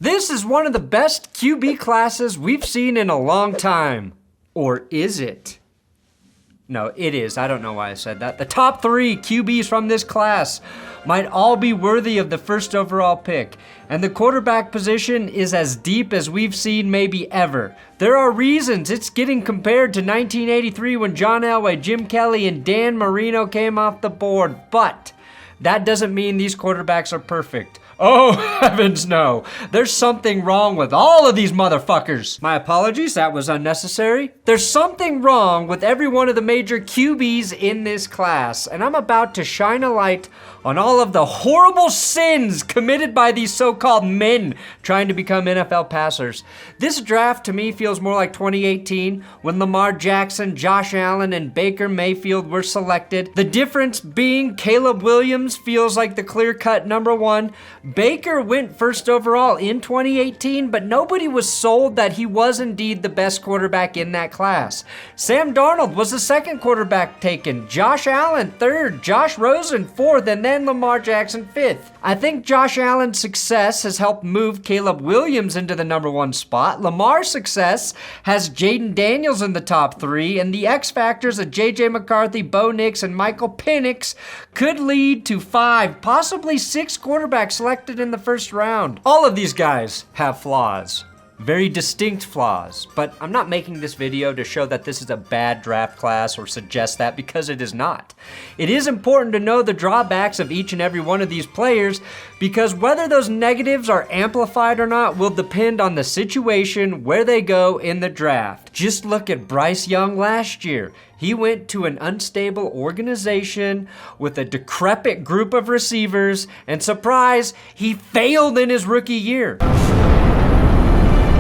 This is one of the best QB classes we've seen in a long time. Or is it? No, it is. I don't know why I said that. The top 3 QBs from this class might all be worthy of the first overall pick. And the quarterback position is as deep as we've seen maybe ever. There are reasons it's getting compared to 1983 when John Elway, Jim Kelly, and Dan Marino came off the board. But that doesn't mean these quarterbacks are perfect. Oh, heavens no. There's something wrong with all of these motherfuckers. My apologies, that was unnecessary. There's something wrong with every one of the major QBs in this class, and I'm about to shine a light on all of the horrible sins committed by these so-called men trying to become NFL passers. This draft to me feels more like 2018 when Lamar Jackson, Josh Allen, and Baker Mayfield were selected. The difference being Caleb Williams feels like the clear-cut number 1. Baker went first overall in 2018, but nobody was sold that he was indeed the best quarterback in that class. Sam Darnold was the second quarterback taken, Josh Allen third, Josh Rosen fourth, and then Lamar Jackson fifth. I think Josh Allen's success has helped move Caleb Williams into the number 1 spot. Lamar's success has Jayden Daniels in the top 3, and the X factors of JJ McCarthy, Bo Nix, and Michael Penix could lead to 5, possibly 6 quarterbacks selected in the first round. All of these guys have flaws. Very distinct flaws, but I'm not making this video to show that this is a bad draft class or suggest that, because it is not. It is important to know the drawbacks of each and every one of these players, because whether those negatives are amplified or not will depend on the situation where they go in the draft. Just look at Bryce Young last year. He went to an unstable organization with a decrepit group of receivers, and surprise, he failed in his rookie year.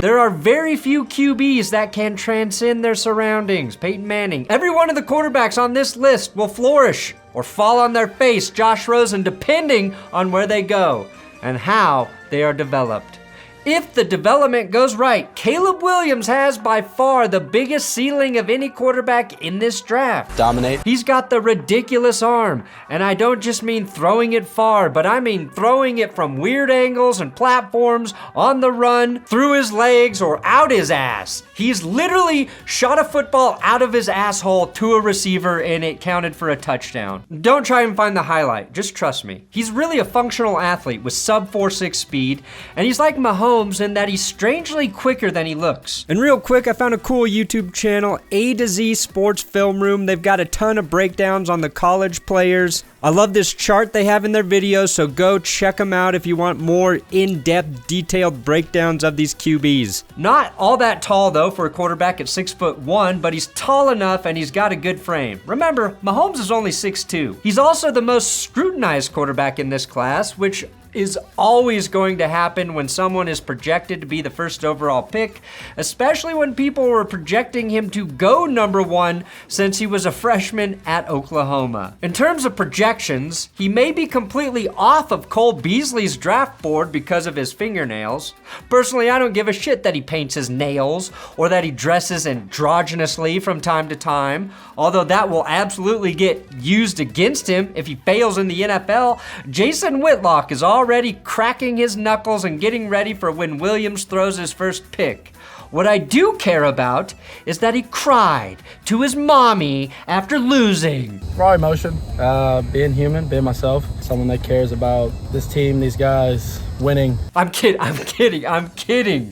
There are very few QBs that can transcend their surroundings. Peyton Manning. Every one of the quarterbacks on this list will flourish or fall on their face, Josh Rosen, depending on where they go and how they are developed. If the development goes right, Caleb Williams has by far the biggest ceiling of any quarterback in this draft. Dominate. He's got the ridiculous arm, and I don't just mean throwing it far, but I mean throwing it from weird angles and platforms, on the run, through his legs, or out his ass. He's literally shot a football out of his asshole to a receiver, and it counted for a touchdown. Don't try and find the highlight, just trust me. He's really a functional athlete with sub 4.6 speed, and he's like Mahomes in that he's strangely quicker than he looks. And real quick, I found a cool YouTube channel, A to Z Sports Film Room. They've got a ton of breakdowns on the college players. I love this chart they have in their videos, so go check them out if you want more in-depth, detailed breakdowns of these QBs. Not all that tall though for a quarterback at 6'1", but he's tall enough and he's got a good frame. Remember, Mahomes is only 6'2". He's also the most scrutinized quarterback in this class, which is always going to happen when someone is projected to be the first overall pick, especially when people were projecting him to go number 1 since he was a freshman at Oklahoma. In terms of projections, he may be completely off of Cole Beasley's draft board because of his fingernails. Personally, I don't give a shit that he paints his nails or that he dresses androgynously from time to time, although that will absolutely get used against him if he fails in the NFL. Jason Whitlock is already cracking his knuckles and getting ready for when Williams throws his first pick. What I do care about is that he cried to his mommy after losing. Raw emotion, being human, being myself, someone that cares about this team, these guys, winning. I'm kidding.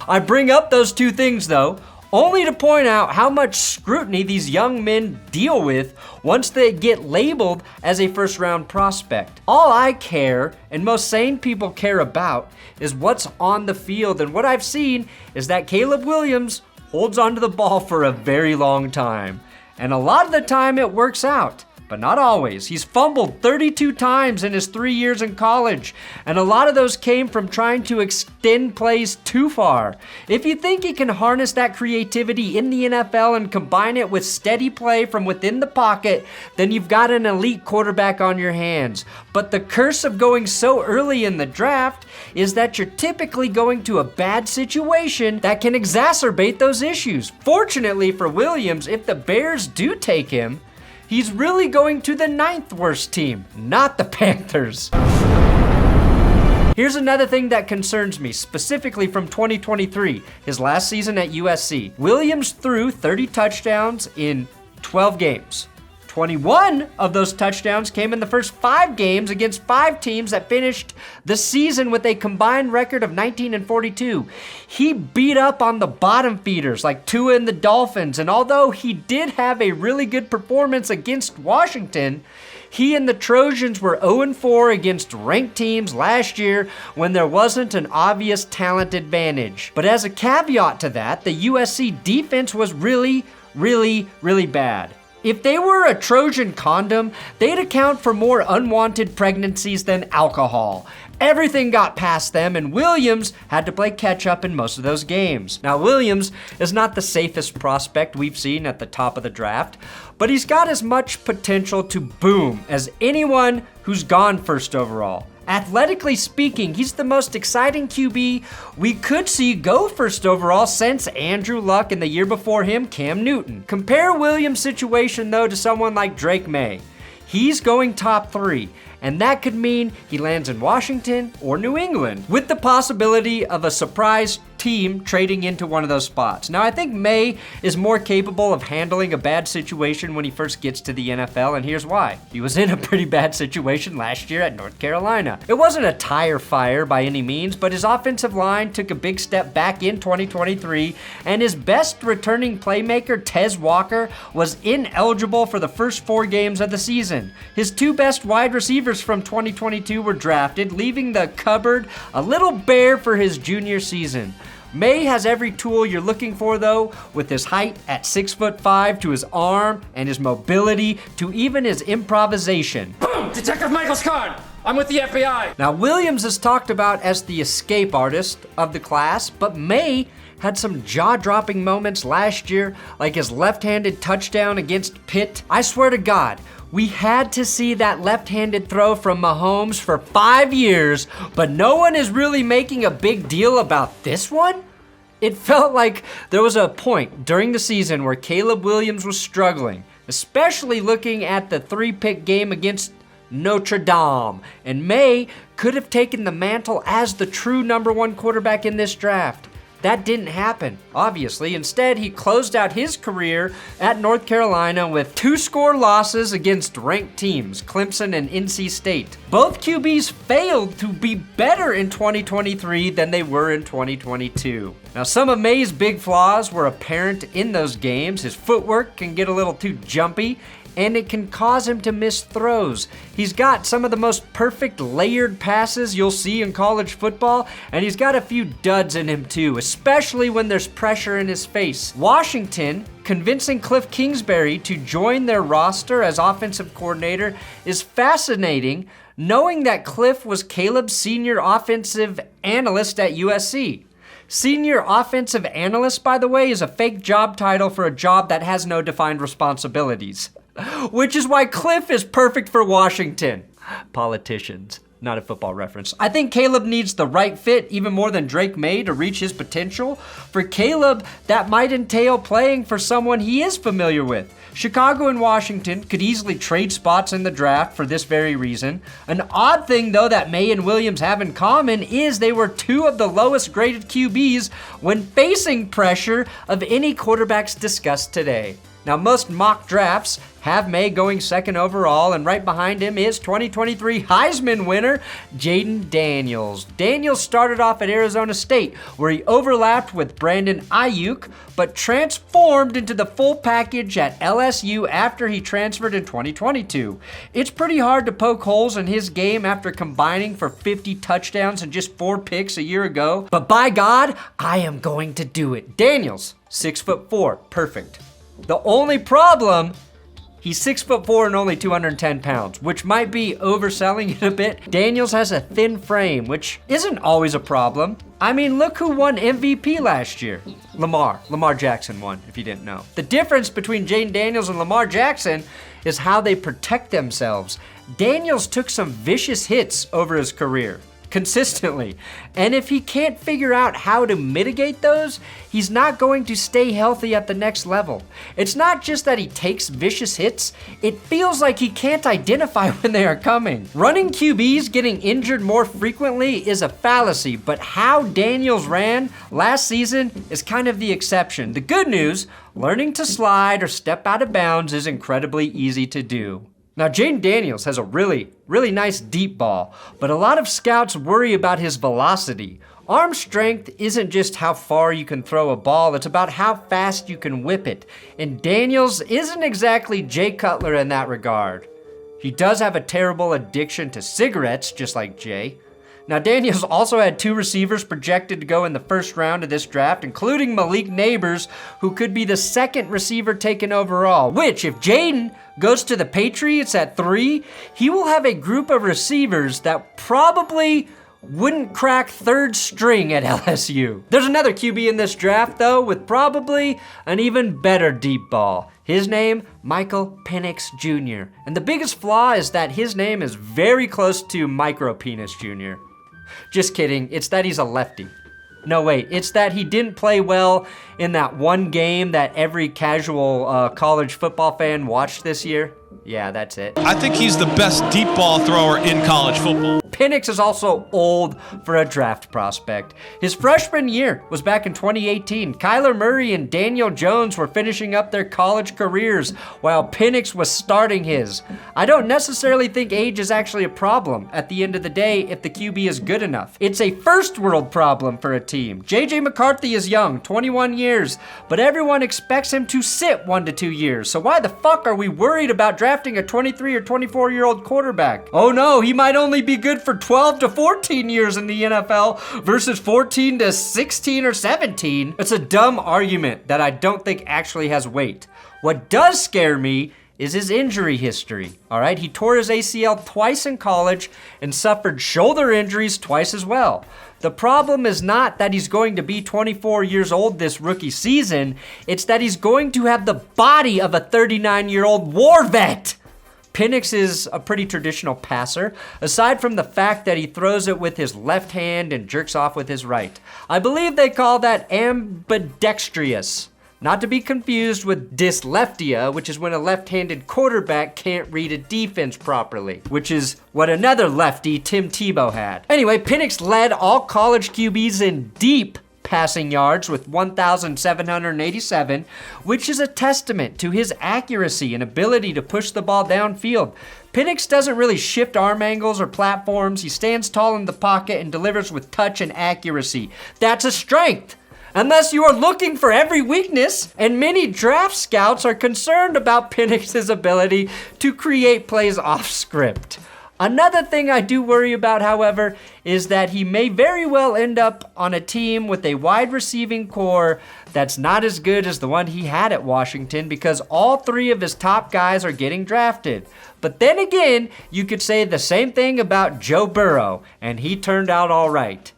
I bring up those two things though, only to point out how much scrutiny these young men deal with once they get labeled as a first-round prospect. All I care, and most sane people care about, is what's on the field, and what I've seen is that Caleb Williams holds onto the ball for a very long time. And a lot of the time it works out, but not always. He's fumbled 32 times in his 3 years in college, and a lot of those came from trying to extend plays too far. If you think he can harness that creativity in the NFL and combine it with steady play from within the pocket, then you've got an elite quarterback on your hands. But the curse of going so early in the draft is that you're typically going to a bad situation that can exacerbate those issues. Fortunately for Williams, if the Bears do take him, he's really going to the 9th worst team, not the Panthers. Here's another thing that concerns me, specifically from 2023, his last season at USC. Williams threw 30 touchdowns in 12 games. 21 of those touchdowns came in the first 5 games against 5 teams that finished the season with a combined record of 19-42. He beat up on the bottom feeders like Tua and the Dolphins, and although he did have a really good performance against Washington, he and the Trojans were 0-4 against ranked teams last year when there wasn't an obvious talent advantage. But as a caveat to that, the USC defense was really bad. If they were a Trojan condom, they'd account for more unwanted pregnancies than alcohol. Everything got past them, and Williams had to play catch up in most of those games. Now, Williams is not the safest prospect we've seen at the top of the draft, but he's got as much potential to boom as anyone who's gone first overall. Athletically speaking, he's the most exciting QB we could see go first overall since Andrew Luck and the year before him, Cam Newton. Compare Williams' situation, though, to someone like Drake Maye. He's going top 3, and that could mean he lands in Washington or New England, with the possibility of a surprise team trading into one of those spots. Now, I think Maye is more capable of handling a bad situation when he first gets to the NFL, and here's why. He was in a pretty bad situation last year at North Carolina. It wasn't a tire fire by any means, but his offensive line took a big step back in 2023, and his best returning playmaker, Tez Walker, was ineligible for the first 4 games of the season. His 2 best wide receivers from 2022 were drafted, leaving the cupboard a little bare for his junior season. Maye has every tool you're looking for, though, with his height at 6'5" to his arm and his mobility to even his improvisation. Boom! Detective Michael's card! I'm with the FBI! Now, Williams is talked about as the escape artist of the class, but Maye had some jaw-dropping moments last year, like his left-handed touchdown against Pitt. I swear to God, we had to see that left-handed throw from Mahomes for 5 years, but no one is really making a big deal about this one? It felt like there was a point during the season where Caleb Williams was struggling, especially looking at the 3-pick game against Notre Dame, and Maye could have taken the mantle as the true #1 quarterback in this draft. That didn't happen, obviously. Instead, he closed out his career at North Carolina with 2-score losses against ranked teams, Clemson and NC State. Both QBs failed to be better in 2023 than they were in 2022. Now, some of Maye's big flaws were apparent in those games. His footwork can get a little too jumpy, and it can cause him to miss throws. He's got some of the most perfect layered passes you'll see in college football, and he's got a few duds in him too, especially when there's pressure in his face. Washington convincing Cliff Kingsbury to join their roster as offensive coordinator is fascinating, knowing that Cliff was Caleb's senior offensive analyst at USC. Senior offensive analyst, by the way, is a fake job title for a job that has no defined responsibilities. Which is why Cliff is perfect for Washington. Politicians, not a football reference. I think Caleb needs the right fit even more than Drake Maye to reach his potential. For Caleb, that might entail playing for someone he is familiar with. Chicago and Washington could easily trade spots in the draft for this very reason. An odd thing, though, that Maye and Williams have in common is they were 2 of the lowest graded QBs when facing pressure of any quarterbacks discussed today. Now, most mock drafts have Maye going 2nd overall, and right behind him is 2023 Heisman winner Jayden Daniels. Daniels started off at Arizona State, where he overlapped with Brandon Ayuk, but transformed into the full package at LSU after he transferred in 2022. It's pretty hard to poke holes in his game after combining for 50 touchdowns and just 4 picks a year ago, but by God, I am going to do it. Daniels, 6'4", perfect. The only problem, he's 6'4" and only 210 pounds, which might be overselling it a bit. Daniels has a thin frame, which isn't always a problem. I mean, look who won MVP last year. Lamar Jackson won, if you didn't know. The difference between Jayden Daniels and Lamar Jackson is how they protect themselves. Daniels took some vicious hits over his career. consistently. And if he can't figure out how to mitigate those, he's not going to stay healthy at the next level. It's not just that he takes vicious hits, it feels like he can't identify when they are coming. Running QBs getting injured more frequently is a fallacy, but how Daniels ran last season is kind of the exception. The good news, learning to slide or step out of bounds is incredibly easy to do. Now, Jayden Daniels has a really nice deep ball, but a lot of scouts worry about his velocity. Arm strength isn't just how far you can throw a ball, it's about how fast you can whip it. And Daniels isn't exactly Jay Cutler in that regard. He does have a terrible addiction to cigarettes, just like Jay. Now, Daniels also had 2 receivers projected to go in the first round of this draft, including Malik Neighbors, who could be the 2nd receiver taken overall, which, if Jayden goes to the Patriots at 3, he will have a group of receivers that probably wouldn't crack 3rd string at LSU. There's another QB in this draft, though, with probably an even better deep ball. His name, Michael Penix Jr. And the biggest flaw is that his name is very close to Micro Penis Jr. Just kidding, it's that he's a lefty. No, wait, it's that he didn't play well in that one game that every casual college football fan watched this year. Yeah, that's it. I think he's the best deep ball thrower in college football. Penix is also old for a draft prospect. His freshman year was back in 2018. Kyler Murray and Daniel Jones were finishing up their college careers while Penix was starting his. I don't necessarily think age is actually a problem at the end of the day if the QB is good enough. It's a first world problem for a team. JJ McCarthy is young, 21 years, but everyone expects him to sit 1 to 2 years. So why the fuck are we worried about drafting a 23 or 24-year-old quarterback? Oh no, he might only be good for 12 to 14 years in the NFL versus 14 to 16 or 17. It's a dumb argument that I don't think actually has weight. What does scare me is his injury history, all right? He tore his ACL twice in college and suffered shoulder injuries twice as well. The problem is not that he's going to be 24 years old this rookie season, it's that he's going to have the body of a 39-year-old war vet. Penix is a pretty traditional passer, aside from the fact that he throws it with his left hand and jerks off with his right. I believe they call that ambidextrous. Not to be confused with dyslexia, which is when a left-handed quarterback can't read a defense properly, which is what another lefty, Tim Tebow, had. Anyway, Penix led all college QBs in deep passing yards with 1,787, which is a testament to his accuracy and ability to push the ball downfield. Penix doesn't really shift arm angles or platforms. He stands tall in the pocket and delivers with touch and accuracy. That's a strength. Unless you are looking for every weakness, and many draft scouts are concerned about Penix's ability to create plays off script. Another thing I do worry about, however, is that he may very well end up on a team with a wide receiving core that's not as good as the one he had at Washington because all 3 of his top guys are getting drafted. But then again, you could say the same thing about Joe Burrow, and he turned out all right.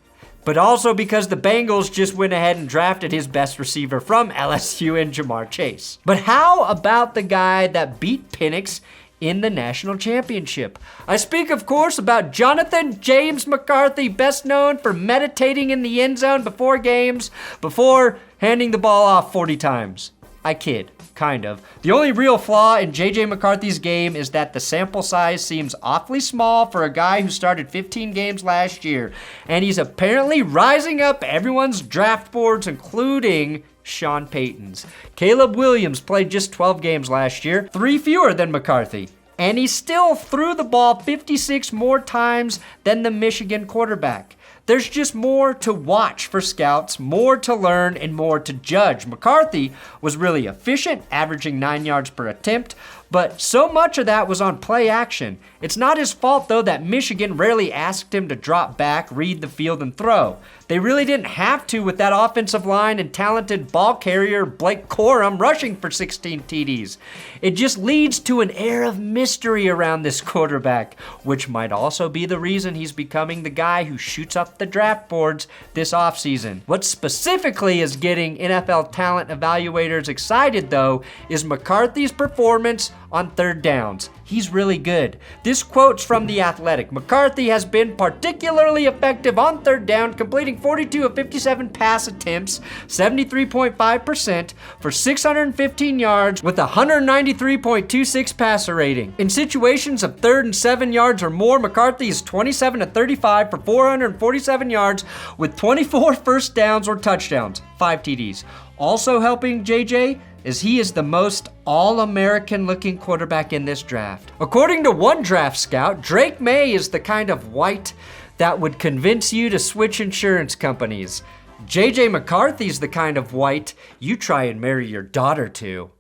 But also because the Bengals just went ahead and drafted his best receiver from LSU in Jamar Chase. But how about the guy that beat Penix in the national championship? I speak, of course, about Jonathan James McCarthy, best known for meditating in the end zone before games, before handing the ball off 40 times. I kid, kind of. The only real flaw in JJ McCarthy's game is that the sample size seems awfully small for a guy who started 15 games last year, and he's apparently rising up everyone's draft boards, including Sean Payton's. Caleb Williams played just 12 games last year, 3 fewer than McCarthy. And he still threw the ball 56 more times than the Michigan quarterback. There's just more to watch for scouts, more to learn, and more to judge. McCarthy was really efficient, averaging 9 yards per attempt, but so much of that was on play action. It's not his fault, though, that Michigan rarely asked him to drop back, read the field, and throw. They really didn't have to with that offensive line and talented ball carrier Blake Corum rushing for 16 TDs. It just leads to an air of mystery around this quarterback, which might also be the reason he's becoming the guy who shoots up the draft boards this offseason. What specifically is getting NFL talent evaluators excited, though, is McCarthy's performance on third downs. He's really good. This quote's from The Athletic. McCarthy has been particularly effective on third down, completing 42 of 57 pass attempts, 73.5% for 615 yards with a 193.26 passer rating. In situations of 3rd and 7 yards or more, McCarthy is 27 of 35 for 447 yards with 24 first downs or touchdowns, 5 TDs. Also helping JJ is he is the most all-American looking quarterback in this draft. According to one draft scout, Drake Maye is the kind of white that would convince you to switch insurance companies. JJ McCarthy's the kind of white you try and marry your daughter to.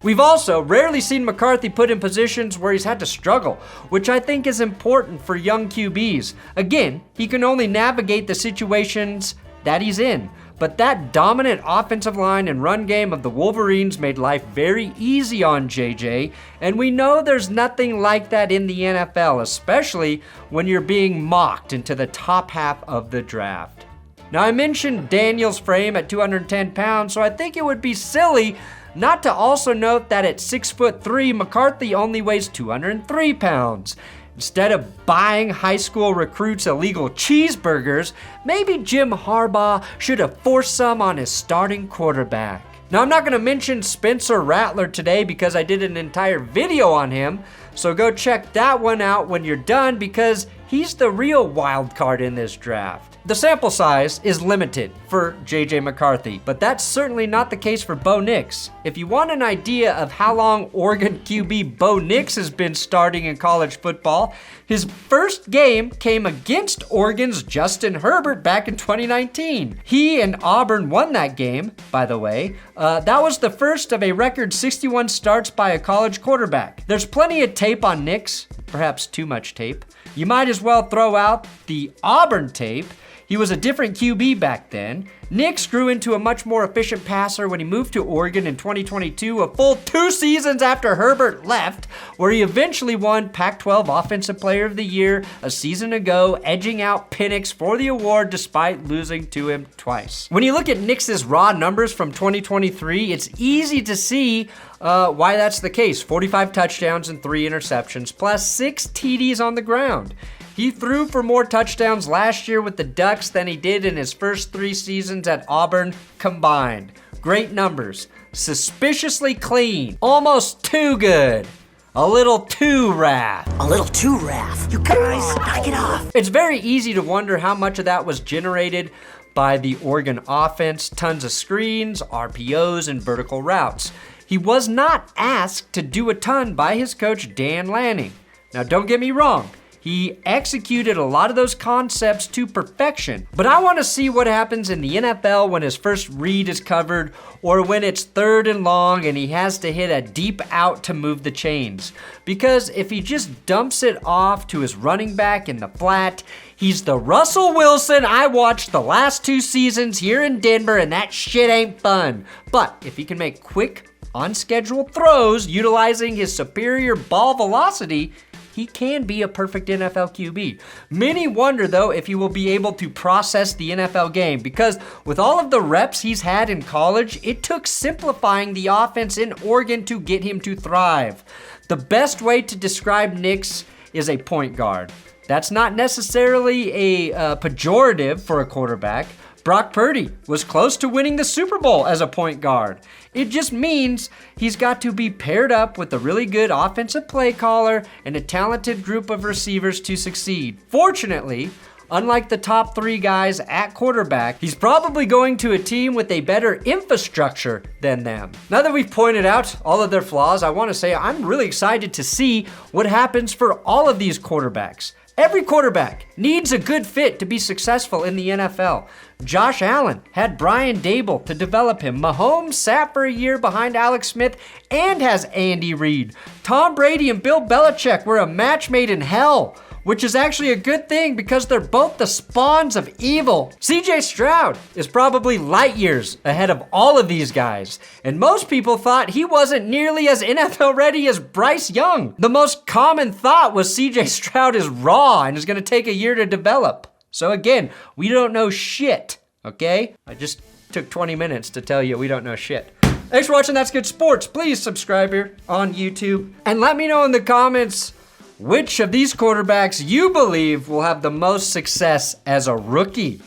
We've also rarely seen McCarthy put in positions where he's had to struggle, which I think is important for young QBs. Again, he can only navigate the situations that he's in. But that dominant offensive line and run game of the Wolverines made life very easy on JJ, and we know there's nothing like that in the NFL, especially when you're being mocked into the top half of the draft. Now, I mentioned Daniels' frame at 210 pounds, so I think it would be silly not to also note that at 6'3", McCarthy only weighs 203 pounds. Instead of buying high school recruits illegal cheeseburgers, maybe Jim Harbaugh should have forced some on his starting quarterback. Now, I'm not going to mention Spencer Rattler today because I did an entire video on him, so go check that one out when you're done because he's the real wild card in this draft. The sample size is limited for JJ McCarthy, but that's certainly not the case for Bo Nix. If you want an idea of how long Oregon QB Bo Nix has been starting in college football, his first game came against Oregon's Justin Herbert back in 2019. He and Auburn won that game, by the way. That was the first of a record 61 starts by a college quarterback. There's plenty of tape on Nix, perhaps too much tape. You might as well throw out the Auburn tape. He was a different QB back then. Nix grew into a much more efficient passer when he moved to Oregon in 2022, a full 2 seasons after Herbert left, where he eventually won Pac-12 Offensive Player of the Year a season ago, edging out Penix for the award despite losing to him twice. When you look at Nix's raw numbers from 2023, it's easy to see why that's the case. 45 touchdowns and 3 interceptions, plus 6 TDs on the ground. He threw for more touchdowns last year with the Ducks than he did in his first 3 seasons at Auburn combined. Great numbers. Suspiciously clean. Almost too good. A little too Raph. A little too Raph. You guys, knock it off. It's very easy to wonder how much of that was generated by the Oregon offense. Tons of screens, RPOs, and vertical routes. He was not asked to do a ton by his coach, Dan Lanning. Now, don't get me wrong. He executed a lot of those concepts to perfection. But I want to see what happens in the NFL when his first read is covered or when it's 3rd and long and he has to hit a deep out to move the chains. Because if he just dumps it off to his running back in the flat, he's the Russell Wilson I watched the last 2 seasons here in Denver, and that shit ain't fun. But if he can make quick, on-schedule throws utilizing his superior ball velocity, he can be a perfect NFL QB. Many wonder, though, if he will be able to process the NFL game because with all of the reps he's had in college, it took simplifying the offense in Oregon to get him to thrive. The best way to describe Nix is a point guard. That's not necessarily a pejorative for a quarterback. Brock Purdy was close to winning the Super Bowl as a point guard. It just means he's got to be paired up with a really good offensive play caller and a talented group of receivers to succeed. Fortunately, unlike the top 3 guys at quarterback, he's probably going to a team with a better infrastructure than them. Now that we've pointed out all of their flaws, I want to say I'm really excited to see what happens for all of these quarterbacks. Every quarterback needs a good fit to be successful in the NFL. Josh Allen had Brian Dable to develop him. Mahomes sat for a year behind Alex Smith and has Andy Reid. Tom Brady and Bill Belichick were a match made in hell, which is actually a good thing because they're both the spawns of evil. CJ Stroud is probably light years ahead of all of these guys, and most people thought he wasn't nearly as NFL ready as Bryce Young. The most common thought was CJ Stroud is raw and is going to take a year to develop. So again, we don't know shit, okay? I just took 20 minutes to tell you we don't know shit. Thanks for watching That's Good Sports. Please subscribe here on YouTube. And let me know in the comments which of these quarterbacks you believe will have the most success as a rookie.